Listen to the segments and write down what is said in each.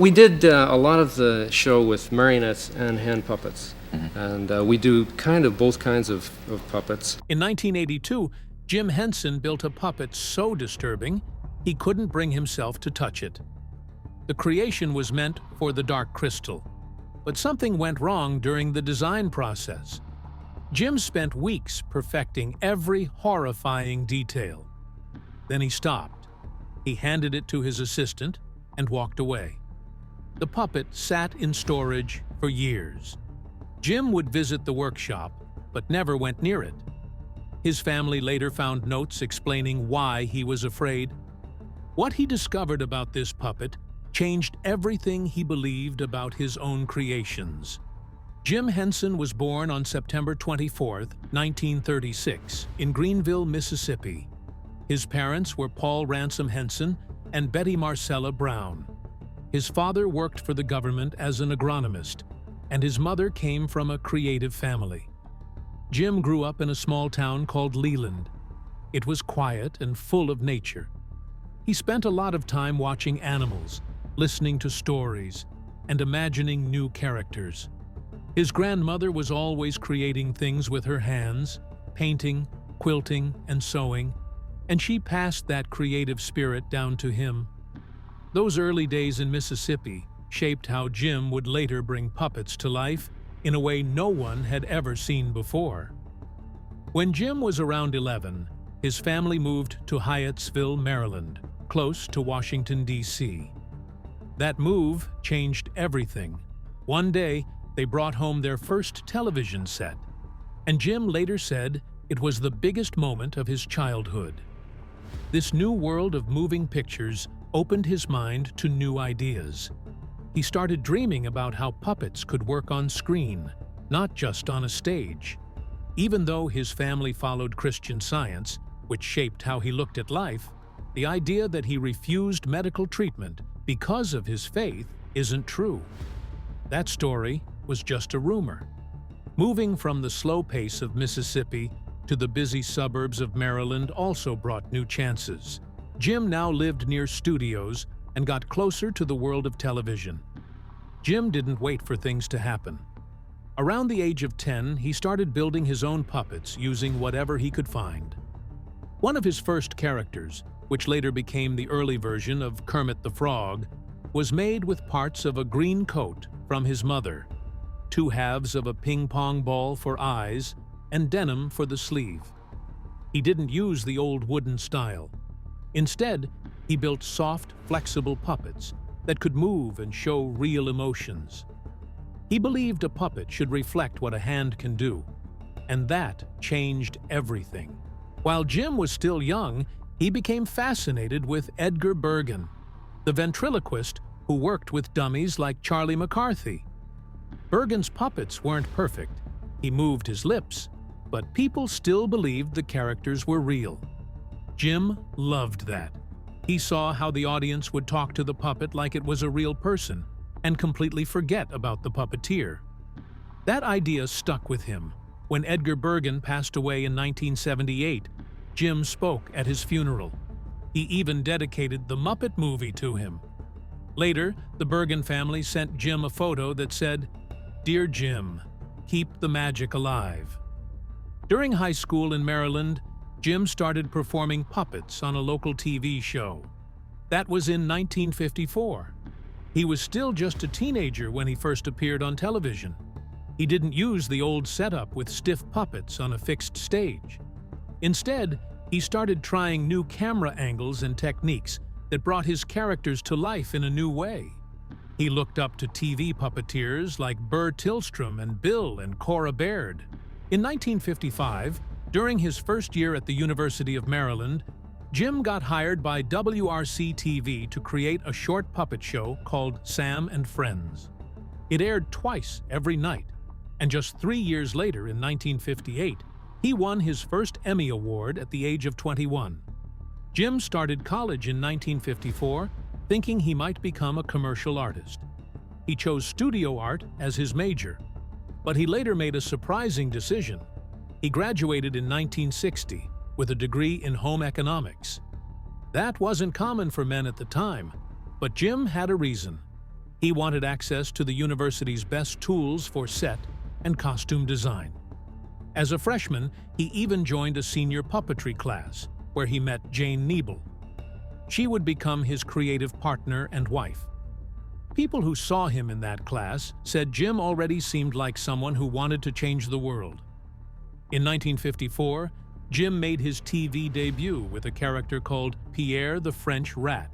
we did a lot of the show with marionettes and hand puppets. And we do kind of both kinds of puppets. In 1982, Jim Henson built a puppet so disturbing, he couldn't bring himself to touch it. The creation was meant for the Dark Crystal, but something went wrong during the design process. Jim spent weeks perfecting every horrifying detail. Then he stopped. He handed it to his assistant and walked away. The puppet sat in storage for years. Jim would visit the workshop, but never went near it. His family later found notes explaining why he was afraid. What he discovered about this puppet changed everything he believed about his own creations. Jim Henson was born on September 24, 1936, in Greenville, Mississippi. His parents were Paul Ransom Henson and Betty Marcella Brown. His father worked for the government as an agronomist, and his mother came from a creative family. Jim grew up in a small town called Leland. It was quiet and full of nature. He spent a lot of time watching animals, listening to stories, and imagining new characters. His grandmother was always creating things with her hands, painting, quilting, and sewing, and she passed that creative spirit down to him. Those early days in Mississippi shaped how Jim would later bring puppets to life in a way no one had ever seen before. When Jim was around 11, his family moved to Hyattsville, Maryland, close to Washington, D.C. That move changed everything. One day, they brought home their first television set, and Jim later said it was the biggest moment of his childhood. This new world of moving pictures opened his mind to new ideas. He started dreaming about how puppets could work on screen, not just on a stage. Even though his family followed Christian Science, which shaped how he looked at life, the idea that he refused medical treatment because of his faith isn't true. That story was just a rumor. Moving from the slow pace of Mississippi to the busy suburbs of Maryland also brought new chances. Jim now lived near studios and got closer to the world of television. Jim didn't wait for things to happen. Around the age of 10, he started building his own puppets using whatever he could find. One of his first characters, which later became the early version of Kermit the Frog, was made with parts of a green coat from his mother, 2 halves of a ping-pong ball for eyes, and denim for the sleeve. He didn't use the old wooden style. Instead, he built soft, flexible puppets that could move and show real emotions. He believed a puppet should reflect what a hand can do, and that changed everything. While Jim was still young, he became fascinated with Edgar Bergen, the ventriloquist who worked with dummies like Charlie McCarthy. Bergen's puppets weren't perfect. He moved his lips, but people still believed the characters were real. Jim loved that. He saw how the audience would talk to the puppet like it was a real person and completely forget about the puppeteer. That idea stuck with him. When Edgar Bergen passed away in 1978, Jim spoke at his funeral. He even dedicated the Muppet movie to him. Later, the Bergen family sent Jim a photo that said, "Dear Jim, keep the magic alive." During high school in Maryland, Jim started performing puppets on a local TV show. That was in 1954. He was still just a teenager when he first appeared on television. He didn't use the old setup with stiff puppets on a fixed stage. Instead, he started trying new camera angles and techniques that brought his characters to life in a new way. He looked up to TV puppeteers like Burr Tillstrom and Bill and Cora Baird. In 1955, during his first year at the University of Maryland, Jim got hired by WRC-TV to create a short puppet show called Sam and Friends. It aired twice every night, and just 3 years later, in 1958, he won his first Emmy Award at the age of 21. Jim started college in 1954, thinking he might become a commercial artist. He chose studio art as his major, but he later made a surprising decision. He graduated in 1960 with a degree in home economics. That wasn't common for men at the time, but Jim had a reason. He wanted access to the university's best tools for set and costume design. As a freshman, he even joined a senior puppetry class, where he met Jane Niebel. She would become his creative partner and wife. People who saw him in that class said Jim already seemed like someone who wanted to change the world. In 1954, Jim made his TV debut with a character called Pierre the French Rat.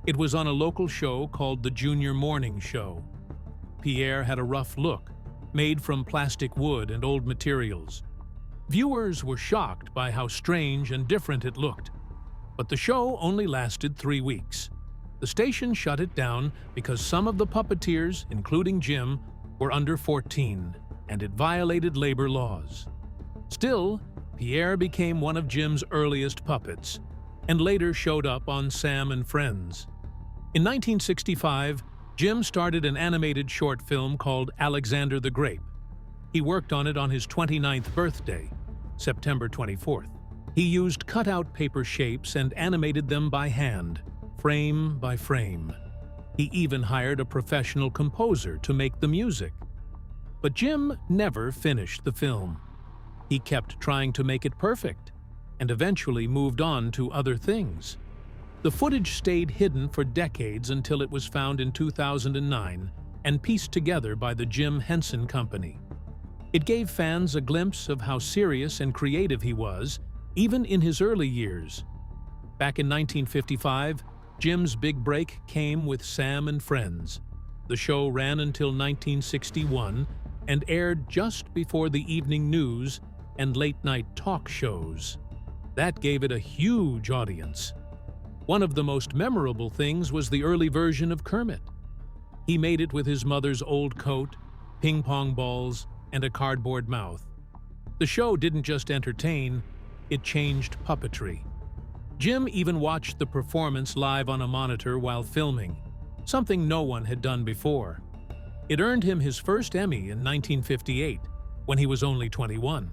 It was on a local show called the Junior Morning Show. Pierre had a rough look, made from plastic wood and old materials. Viewers were shocked by how strange and different it looked. But the show only lasted 3 weeks. The station shut it down because some of the puppeteers, including Jim, were under 14, and it violated labor laws. Still, Pierre became one of Jim's earliest puppets, and later showed up on Sam and Friends. In 1965, Jim started an animated short film called Alexander the Grape. He worked on it on his 29th birthday, September 24th. He used cutout paper shapes and animated them by hand, frame by frame. He even hired a professional composer to make the music. But Jim never finished the film. He kept trying to make it perfect, and eventually moved on to other things. The footage stayed hidden for decades until it was found in 2009 and pieced together by the Jim Henson Company. It gave fans a glimpse of how serious and creative he was, even in his early years. Back in 1955, Jim's big break came with Sam and Friends. The show ran until 1961 and aired just before the evening news and late-night talk shows. That gave it a huge audience. One of the most memorable things was the early version of Kermit. He made it with his mother's old coat, ping-pong balls, and a cardboard mouth. The show didn't just entertain, it changed puppetry. Jim even watched the performance live on a monitor while filming, something no one had done before. It earned him his first Emmy in 1958, when he was only 21.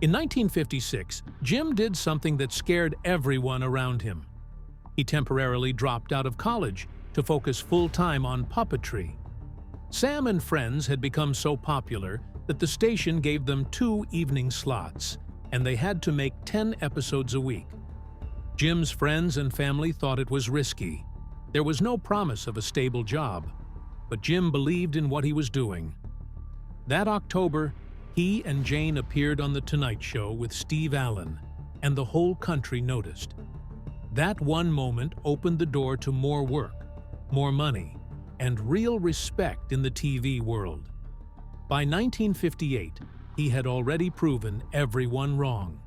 In 1956, Jim did something that scared everyone around him. He temporarily dropped out of college to focus full-time on puppetry. Sam and Friends had become so popular that the station gave them 2 evening slots, and they had to make 10 episodes a week. Jim's friends and family thought it was risky. There was no promise of a stable job, but Jim believed in what he was doing. That October, he and Jane appeared on The Tonight Show with Steve Allen, and the whole country noticed. That one moment opened the door to more work, more money, and real respect in the TV world. By 1958, he had already proven everyone wrong.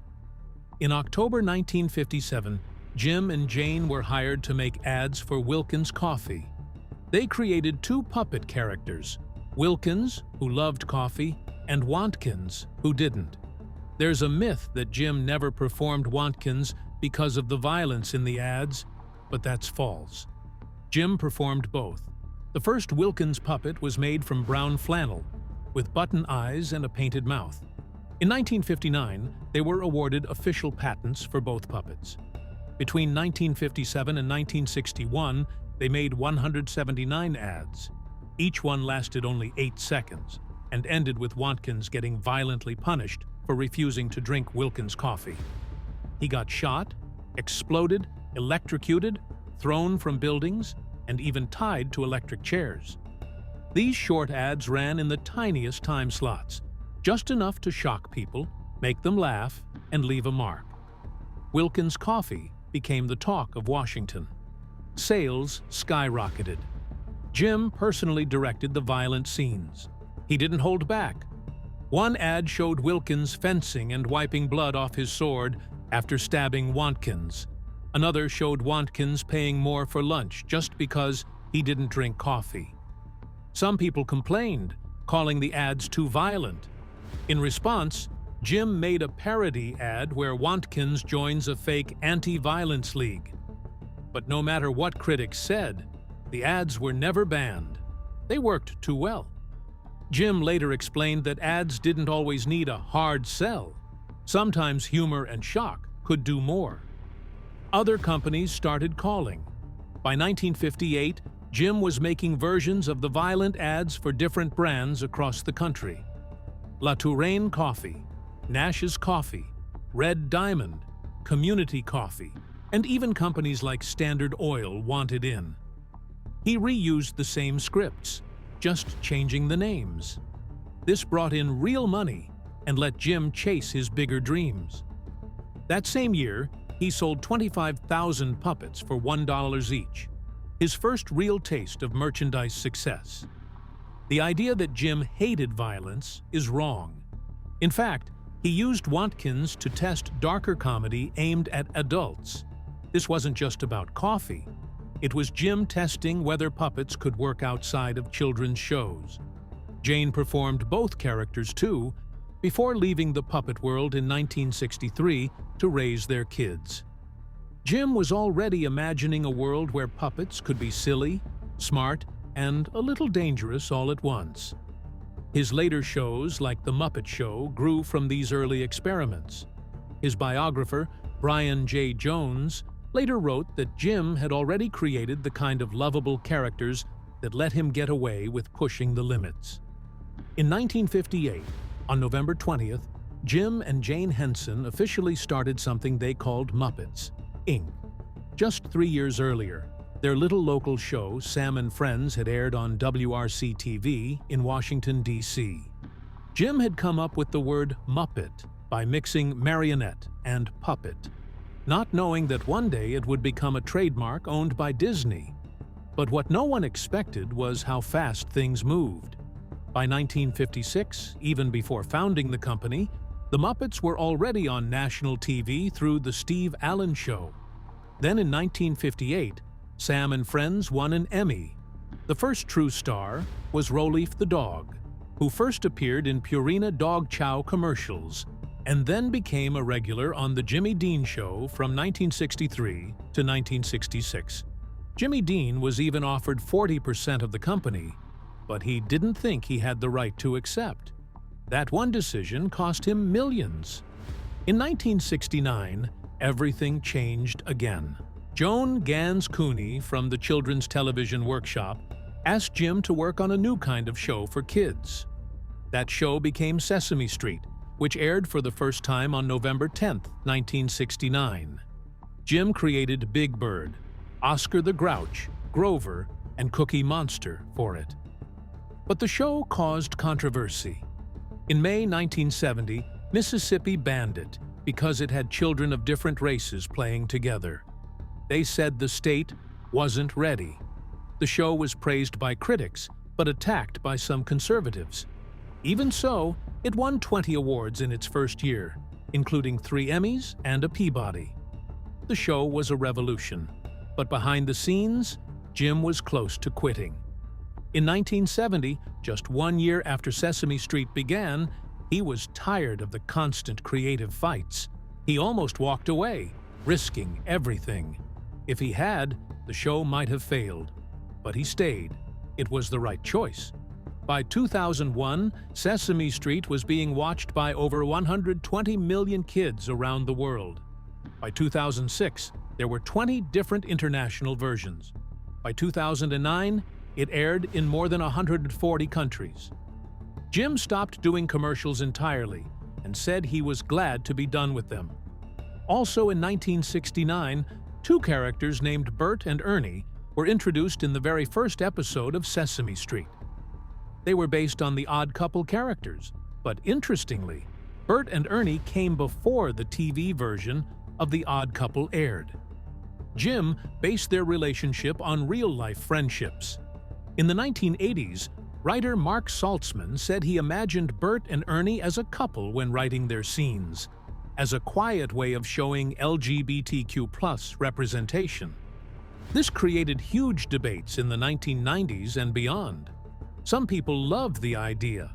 In October 1957, Jim and Jane were hired to make ads for Wilkins Coffee. They created 2 puppet characters, Wilkins, who loved coffee, and Wantkins, who didn't. There's a myth that Jim never performed Wantkins because of the violence in the ads, but that's false. Jim performed both. The first Wilkins puppet was made from brown flannel, with button eyes and a painted mouth. In 1959, they were awarded official patents for both puppets. Between 1957 and 1961, they made 179 ads. Each one lasted only 8 seconds and ended with Wantkins getting violently punished for refusing to drink Wilkins coffee. He got shot, exploded, electrocuted, thrown from buildings, and even tied to electric chairs. These short ads ran in the tiniest time slots, just enough to shock people, make them laugh, and leave a mark. Wilkins Coffee became the talk of Washington. Sales skyrocketed. Jim personally directed the violent scenes. He didn't hold back. One ad showed Wilkins fencing and wiping blood off his sword after stabbing Wantkins. Another showed Wantkins paying more for lunch just because he didn't drink coffee. Some people complained, calling the ads too violent. In response, Jim made a parody ad where Wantkins joins a fake anti-violence league. But no matter what critics said, the ads were never banned. They worked too well. Jim later explained that ads didn't always need a hard sell. Sometimes humor and shock could do more. Other companies started calling. By 1958, Jim was making versions of the violent ads for different brands across the country. La Touraine Coffee, Nash's Coffee, Red Diamond, Community Coffee, and even companies like Standard Oil wanted in. He reused the same scripts, just changing the names. This brought in real money and let Jim chase his bigger dreams. That same year, he sold 25,000 puppets for $1 each, his first real taste of merchandise success. The idea that Jim hated violence is wrong. In fact, he used Wilkins to test darker comedy aimed at adults. This wasn't just about coffee. It was Jim testing whether puppets could work outside of children's shows. Jane performed both characters too, before leaving the puppet world in 1963 to raise their kids. Jim was already imagining a world where puppets could be silly, smart, and a little dangerous all at once. His later shows, like The Muppet Show, grew from these early experiments. His biographer, Brian J. Jones, later wrote that Jim had already created the kind of lovable characters that let him get away with pushing the limits. In 1958, on November 20th, Jim and Jane Henson officially started something they called Muppets, Inc. Just 3 years earlier, their little local show, Sam and Friends, had aired on WRC-TV in Washington, D.C. Jim had come up with the word Muppet by mixing marionette and puppet, not knowing that one day it would become a trademark owned by Disney. But what no one expected was how fast things moved. By 1956, even before founding the company, the Muppets were already on national TV through The Steve Allen Show. Then in 1958, Sam and Friends won an Emmy. The first true star was Roleaf the dog, who first appeared in Purina Dog Chow commercials and then became a regular on The Jimmy Dean Show from 1963 to 1966. Jimmy Dean was even offered 40% of the company, but he didn't think he had the right to accept. That one decision cost him millions. In 1969, everything changed again. Joan Gans Cooney from the Children's Television Workshop asked Jim to work on a new kind of show for kids. That show became Sesame Street, which aired for the first time on November 10, 1969. Jim created Big Bird, Oscar the Grouch, Grover, and Cookie Monster for it. But the show caused controversy. In May 1970, Mississippi banned it because it had children of different races playing together. They said the state wasn't ready. The show was praised by critics, but attacked by some conservatives. Even so, it won 20 awards in its first year, including 3 Emmys and a Peabody. The show was a revolution, but behind the scenes, Jim was close to quitting. In 1970, just 1 year after Sesame Street began, he was tired of the constant creative fights. He almost walked away, risking everything. If he had, the show might have failed. But he stayed. It was the right choice. By 2001, Sesame Street was being watched by over 120 million kids around the world. By 2006, there were 20 different international versions. By 2009, it aired in more than 140 countries. Jim stopped doing commercials entirely and said he was glad to be done with them. Also in 1969, 2 characters named Bert and Ernie were introduced in the very first episode of Sesame Street. They were based on the Odd Couple characters, but interestingly, Bert and Ernie came before the TV version of The Odd Couple aired. Jim based their relationship on real-life friendships. In the 1980s, writer Mark Saltzman said he imagined Bert and Ernie as a couple when writing their scenes, as a quiet way of showing LGBTQ+ representation. This created huge debates in the 1990s and beyond. Some people loved the idea.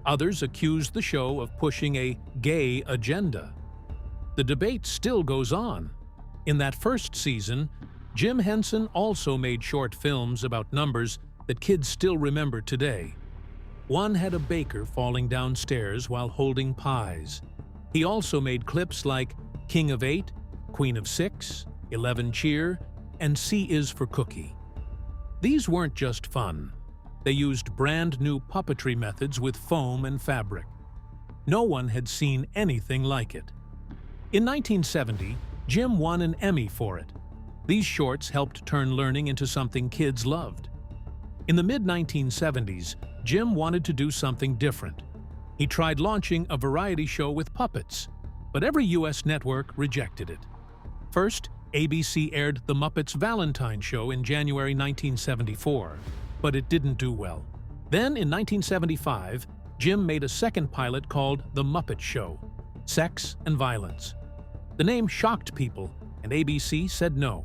Others accused the show of pushing a gay agenda. The debate still goes on. In that first season, Jim Henson also made short films about numbers that kids still remember today. One had a baker falling downstairs while holding pies. He also made clips like King of 8, Queen of 6, 11 Cheer, and C is for Cookie. These weren't just fun. They used brand-new puppetry methods with foam and fabric. No one had seen anything like it. In 1970, Jim won an Emmy for it. These shorts helped turn learning into something kids loved. In the mid-1970s, Jim wanted to do something different. He tried launching a variety show with puppets, but every U.S. network rejected it. First, ABC aired The Muppets Valentine Show in January 1974, but it didn't do well. Then, in 1975, Jim made a second pilot called The Muppet Show, Sex and Violence. The name shocked people, and ABC said no.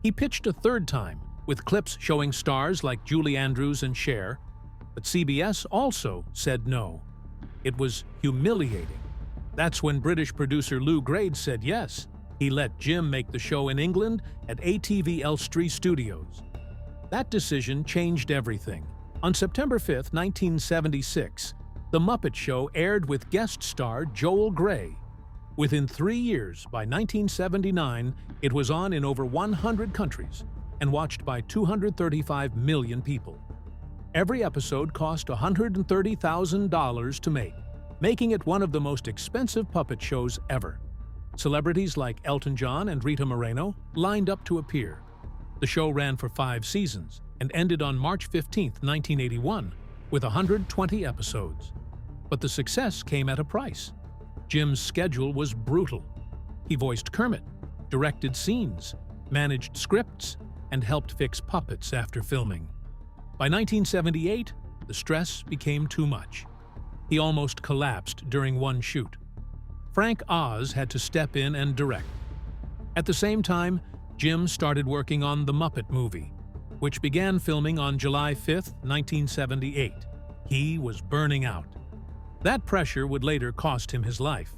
He pitched a third time, with clips showing stars like Julie Andrews and Cher, but CBS also said no. It was humiliating. That's when British producer Lou Grade said yes. He let Jim make the show in England at ATV Elstree Studios. That decision changed everything. On September 5, 1976, The Muppet Show aired with guest star Joel Grey. Within 3 years, by 1979, it was on in over 100 countries and watched by 235 million people. Every episode cost $130,000 to make, making it one of the most expensive puppet shows ever. Celebrities like Elton John and Rita Moreno lined up to appear. The show ran for 5 seasons and ended on March 15, 1981, with 120 episodes. But the success came at a price. Jim's schedule was brutal. He voiced Kermit, directed scenes, managed scripts, and helped fix puppets after filming. By 1978, the stress became too much. He almost collapsed during one shoot. Frank Oz had to step in and direct. At the same time, Jim started working on The Muppet Movie, which began filming on July 5, 1978. He was burning out. That pressure would later cost him his life.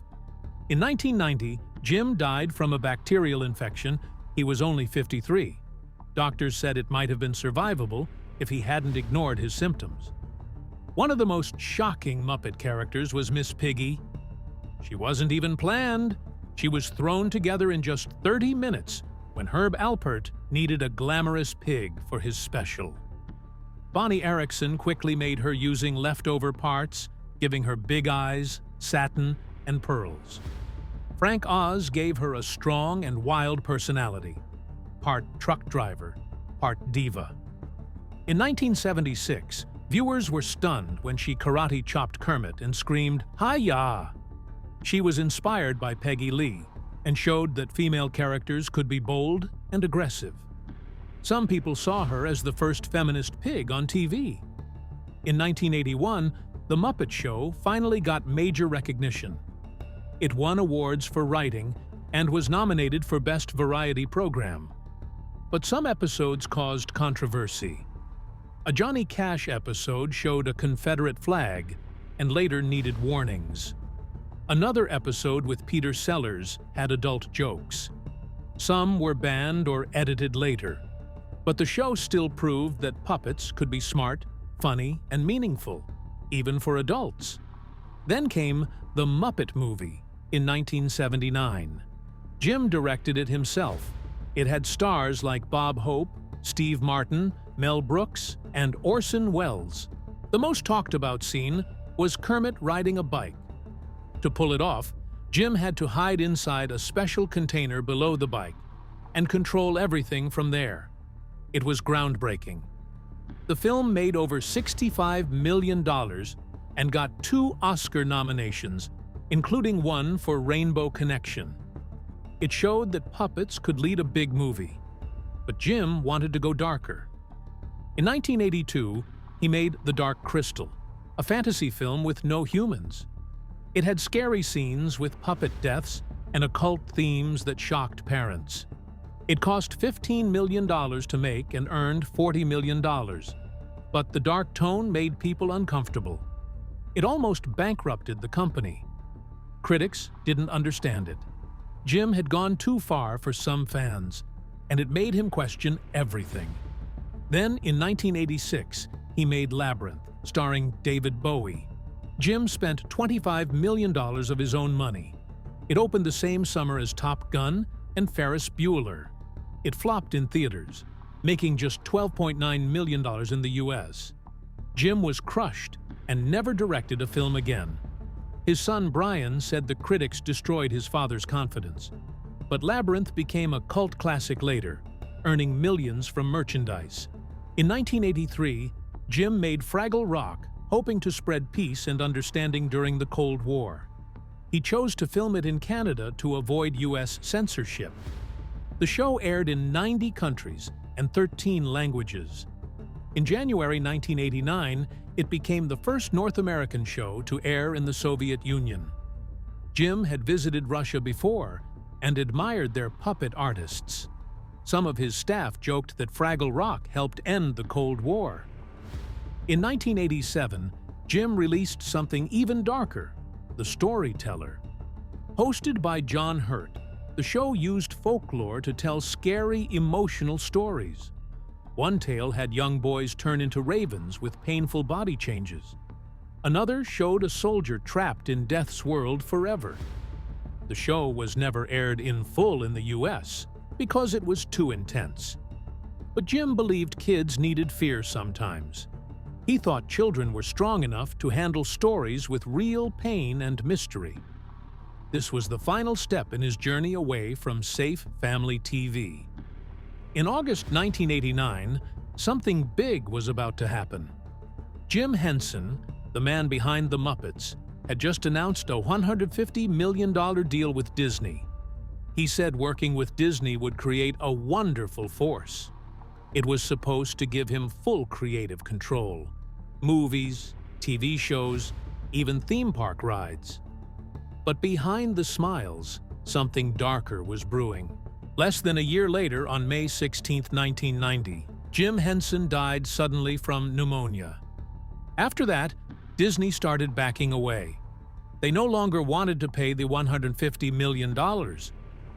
In 1990, Jim died from a bacterial infection. He was only 53. Doctors said it might have been survivable if he hadn't ignored his symptoms. One of the most shocking Muppet characters was Miss Piggy. She wasn't even planned. She was thrown together in just 30 minutes when Herb Alpert needed a glamorous pig for his special. Bonnie Erickson quickly made her using leftover parts, giving her big eyes, satin, and pearls. Frank Oz gave her a strong and wild personality, part truck driver, part diva. In 1976, viewers were stunned when she karate-chopped Kermit and screamed, "Hi-ya!" She was inspired by Peggy Lee and showed that female characters could be bold and aggressive. Some people saw her as the first feminist pig on TV. In 1981, The Muppet Show finally got major recognition. It won awards for writing and was nominated for Best Variety Program. But some episodes caused controversy. A Johnny Cash episode showed a Confederate flag and later needed warnings. Another episode with Peter Sellers had adult jokes. Some were banned or edited later. But the show still proved that puppets could be smart, funny, and meaningful, even for adults. Then came The Muppet Movie in 1979. Jim directed it himself. It had stars like Bob Hope, Steve Martin, Mel Brooks, and Orson Welles. The most talked about scene was Kermit riding a bike. To pull it off, Jim had to hide inside a special container below the bike and control everything from there. It was groundbreaking. The film made over $65 million and got 2 Oscar nominations, including one for Rainbow Connection. It showed that puppets could lead a big movie. But Jim wanted to go darker. In 1982, he made The Dark Crystal, a fantasy film with no humans. It had scary scenes with puppet deaths and occult themes that shocked parents. It cost $15 million to make and earned $40 million. But the dark tone made people uncomfortable. It almost bankrupted the company. Critics didn't understand it. Jim had gone too far for some fans, and it made him question everything. Then, in 1986, he made Labyrinth, starring David Bowie. Jim spent $25 million of his own money. It opened the same summer as Top Gun and Ferris Bueller. It flopped in theaters. making just $12.9 million in the US. Jim was crushed and never directed a film again. His son Brian said the critics destroyed his father's confidence. But Labyrinth became a cult classic later, earning millions from merchandise. In 1983, Jim made Fraggle Rock, hoping to spread peace and understanding during the Cold War. He chose to film it in Canada to avoid US censorship. The show aired in 90 countries and 13 languages. In January 1989, it became the first North American show to air in the Soviet Union. Jim had visited Russia before and admired their puppet artists. Some of his staff joked that Fraggle Rock helped end the Cold War. In 1987, Jim released something even darker, The Storyteller. Hosted by John Hurt, the show used folklore to tell scary, emotional stories. One tale had young boys turn into ravens with painful body changes. Another showed a soldier trapped in death's world forever. The show was never aired in full in the US because it was too intense. But Jim believed kids needed fear sometimes. He thought children were strong enough to handle stories with real pain and mystery. This was the final step in his journey away from safe family TV. In August 1989, something big was about to happen. Jim Henson, the man behind the Muppets, had just announced a $150 million deal with Disney. He said working with Disney would create a wonderful force. It was supposed to give him full creative control. Movies, TV shows, even theme park rides. But behind the smiles, something darker was brewing. Less than a year later, on May 16, 1990, Jim Henson died suddenly from pneumonia. After that, Disney started backing away. They no longer wanted to pay the $150 million.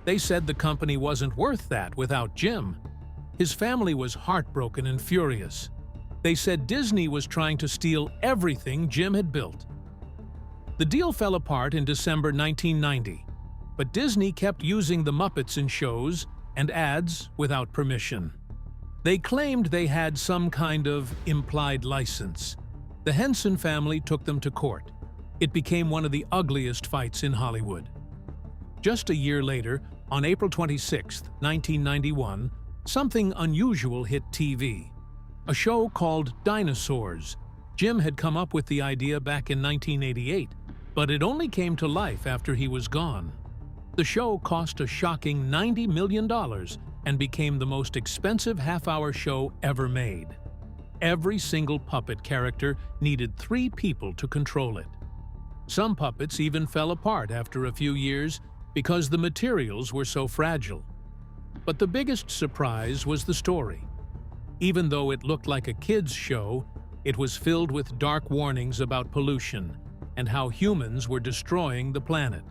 They said the company wasn't worth that without Jim. His family was heartbroken and furious. They said Disney was trying to steal everything Jim had built. The deal fell apart in December 1990, but Disney kept using the Muppets in shows and ads without permission. They claimed they had some kind of implied license. The Henson family took them to court. It became one of the ugliest fights in Hollywood. Just a year later, on April 26, 1991, something unusual hit TV. A show called Dinosaurs. Jim had come up with the idea back in 1988, but it only came to life after he was gone. The show cost a shocking $90 million and became the most expensive half-hour show ever made. Every single puppet character needed 3 people to control it. Some puppets even fell apart after a few years because the materials were so fragile. But the biggest surprise was the story. Even though it looked like a kids' show, it was filled with dark warnings about pollution and how humans were destroying the planet.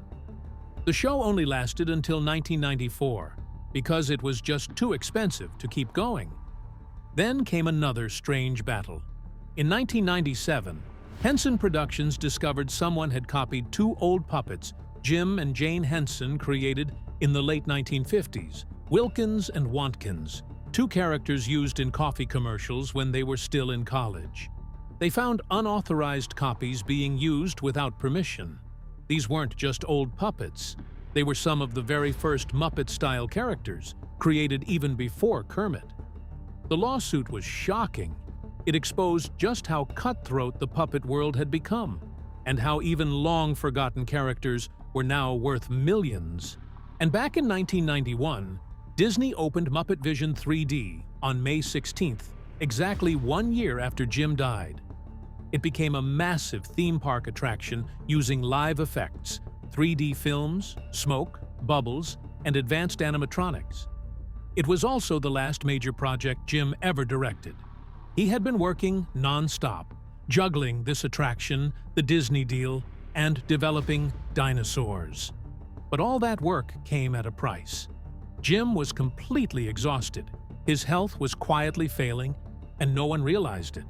The show only lasted until 1994 because it was just too expensive to keep going. Then came another strange battle. In 1997, Henson Productions discovered someone had copied 2 old puppets Jim and Jane Henson created in the late 1950s, Wilkins and Wilkins, 2 characters used in coffee commercials when they were still in college. They found unauthorized copies being used without permission. These weren't just old puppets. They were some of the very first Muppet-style characters, created even before Kermit. The lawsuit was shocking. It exposed just how cutthroat the puppet world had become, and how even long-forgotten characters were now worth millions. And back in 1991, Disney opened Muppet Vision 3D on May 16th, exactly 1 year after Jim died. It became a massive theme park attraction using live effects, 3D films, smoke, bubbles, and advanced animatronics. It was also the last major project Jim ever directed. He had been working non-stop, juggling this attraction, the Disney deal, and developing Dinosaurs. But all that work came at a price. Jim was completely exhausted. His health was quietly failing, and no one realized it.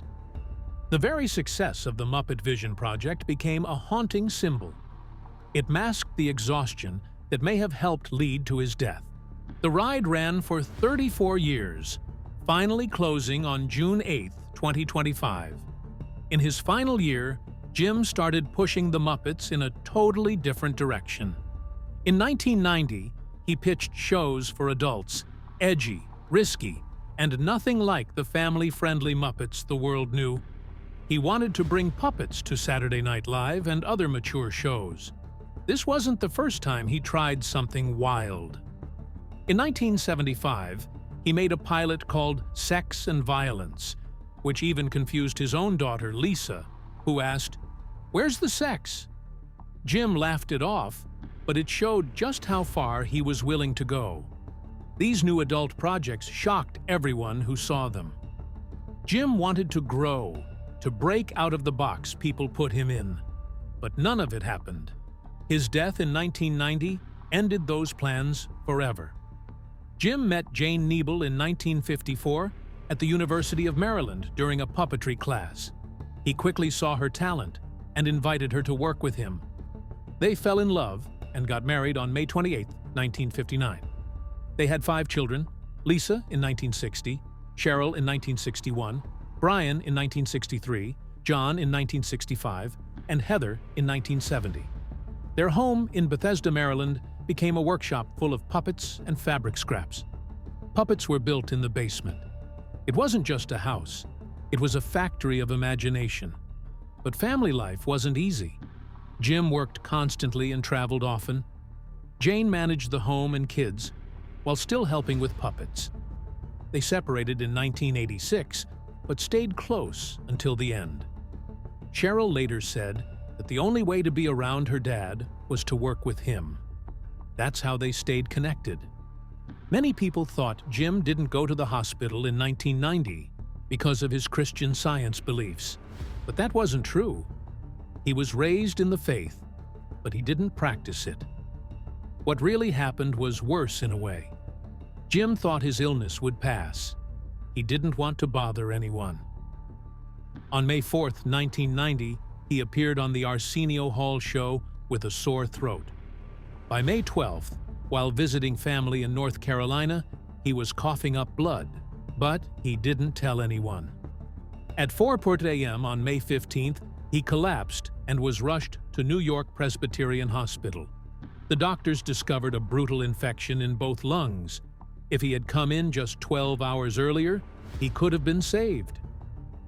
The very success of the Muppet Vision project became a haunting symbol. It masked the exhaustion that may have helped lead to his death. The ride ran for 34 years, finally closing on June 8, 2025. In his final year, Jim started pushing the Muppets in a totally different direction. In 1990, he pitched shows for adults, edgy, risky, and nothing like the family-friendly Muppets the world knew. He wanted to bring puppets to Saturday Night Live and other mature shows. This wasn't the first time he tried something wild. In 1975, he made a pilot called Sex and Violence, which even confused his own daughter, Lisa, who asked, "Where's the sex?" Jim laughed it off, but it showed just how far he was willing to go. These new adult projects shocked everyone who saw them. Jim wanted to grow, to break out of the box people put him in. But none of it happened. His death in 1990 ended those plans forever. Jim met Jane Niebel in 1954 at the University of Maryland during a puppetry class. He quickly saw her talent and invited her to work with him. They fell in love and got married on May 28, 1959. They had 5 children: Lisa in 1960, Cheryl in 1961, Brian in 1963, John in 1965, and Heather in 1970. Their home in Bethesda, Maryland, became a workshop full of puppets and fabric scraps. Puppets were built in the basement. It wasn't just a house. It was a factory of imagination. But family life wasn't easy. Jim worked constantly and traveled often. Jane managed the home and kids, while still helping with puppets. They separated in 1986, but stayed close until the end. Cheryl later said that the only way to be around her dad was to work with him. That's how they stayed connected. Many people thought Jim didn't go to the hospital in 1990 because of his Christian Science beliefs, but that wasn't true. He was raised in the faith, but he didn't practice it. What really happened was worse in a way. Jim thought his illness would pass. He didn't want to bother anyone. On May 4, 1990, he appeared on the Arsenio Hall show with a sore throat. By May 12th, while visiting family in North Carolina, he was coughing up blood, but he didn't tell anyone. At 4:00 a.m. on May 15th, he collapsed and was rushed to New York Presbyterian Hospital. The doctors discovered a brutal infection in both lungs. If he had come in just 12 hours earlier, he could have been saved.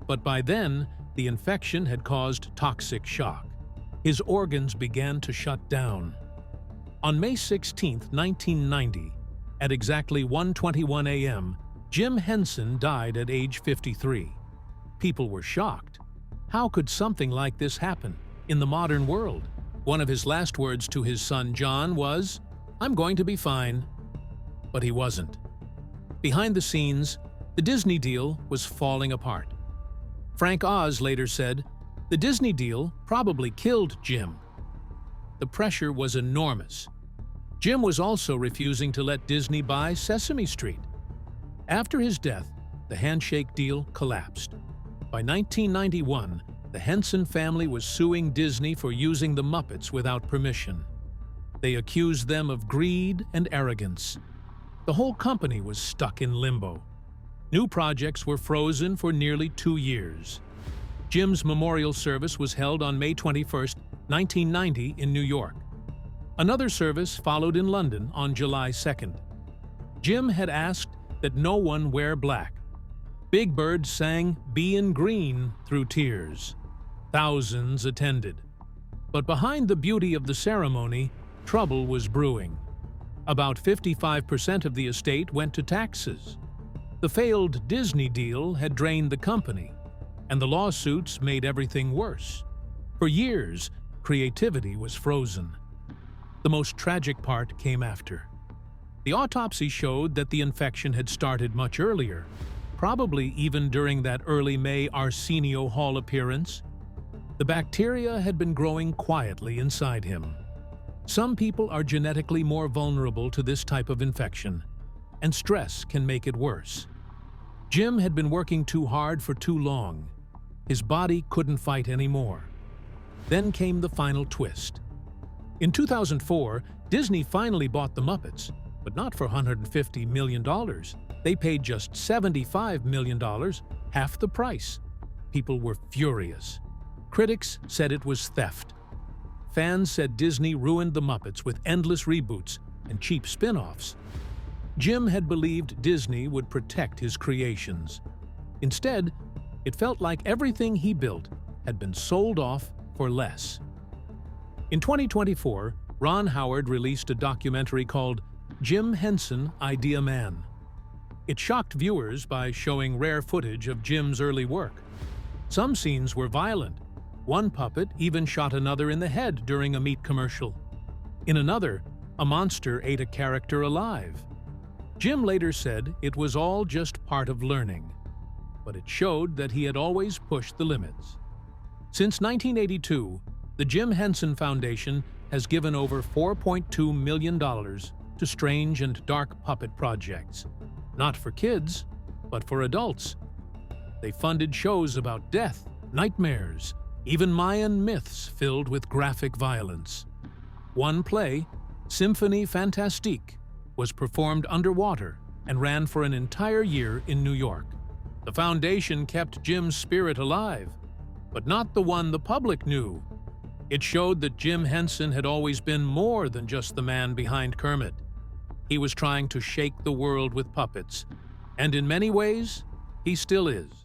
But by then, the infection had caused toxic shock. His organs began to shut down. On May 16, 1990, at exactly 1:21 a.m., Jim Henson died at age 53. People were shocked. How could something like this happen in the modern world? One of his last words to his son John was, "I'm going to be fine." But he wasn't. Behind the scenes, the Disney deal was falling apart. Frank Oz later said, "The Disney deal probably killed Jim." The pressure was enormous. Jim was also refusing to let Disney buy Sesame Street. After his death, the handshake deal collapsed. By 1991, the Henson family was suing Disney for using the Muppets without permission. They accused them of greed and arrogance. The whole company was stuck in limbo. New projects were frozen for nearly 2 years. Jim's memorial service was held on May 21, 1990 in New York. Another service followed in London on July 2nd. Jim had asked that no one wear black. Big Bird sang "Be in Green" through tears. Thousands attended. But behind the beauty of the ceremony, trouble was brewing. About 55% of the estate went to taxes. The failed Disney deal had drained the company, and the lawsuits made everything worse. For years, creativity was frozen. The most tragic part came after. The autopsy showed that the infection had started much earlier, probably even during that early May Arsenio Hall appearance. The bacteria had been growing quietly inside him. Some people are genetically more vulnerable to this type of infection, and stress can make it worse. Jim had been working too hard for too long. His body couldn't fight anymore. Then came the final twist. In 2004, Disney finally bought the Muppets, but not for $150 million. They paid just $75 million, half the price. People were furious. Critics said it was theft. Fans said Disney ruined the Muppets with endless reboots and cheap spin-offs. Jim had believed Disney would protect his creations. Instead, it felt like everything he built had been sold off for less. In 2024, Ron Howard released a documentary called Jim Henson, Idea Man. It shocked viewers by showing rare footage of Jim's early work. Some scenes were violent. One puppet even shot another in the head during a meat commercial. In another, a monster ate a character alive. Jim later said it was all just part of learning, but it showed that he had always pushed the limits. Since 1982, the Jim Henson Foundation has given over $4.2 million to strange and dark puppet projects. Not for kids, but for adults. They funded shows about death, nightmares, even Mayan myths filled with graphic violence. One play, Symphonie Fantastique, was performed underwater and ran for an entire year in New York. The foundation kept Jim's spirit alive, but not the one the public knew. It showed that Jim Henson had always been more than just the man behind Kermit. He was trying to shake the world with puppets, and in many ways, he still is.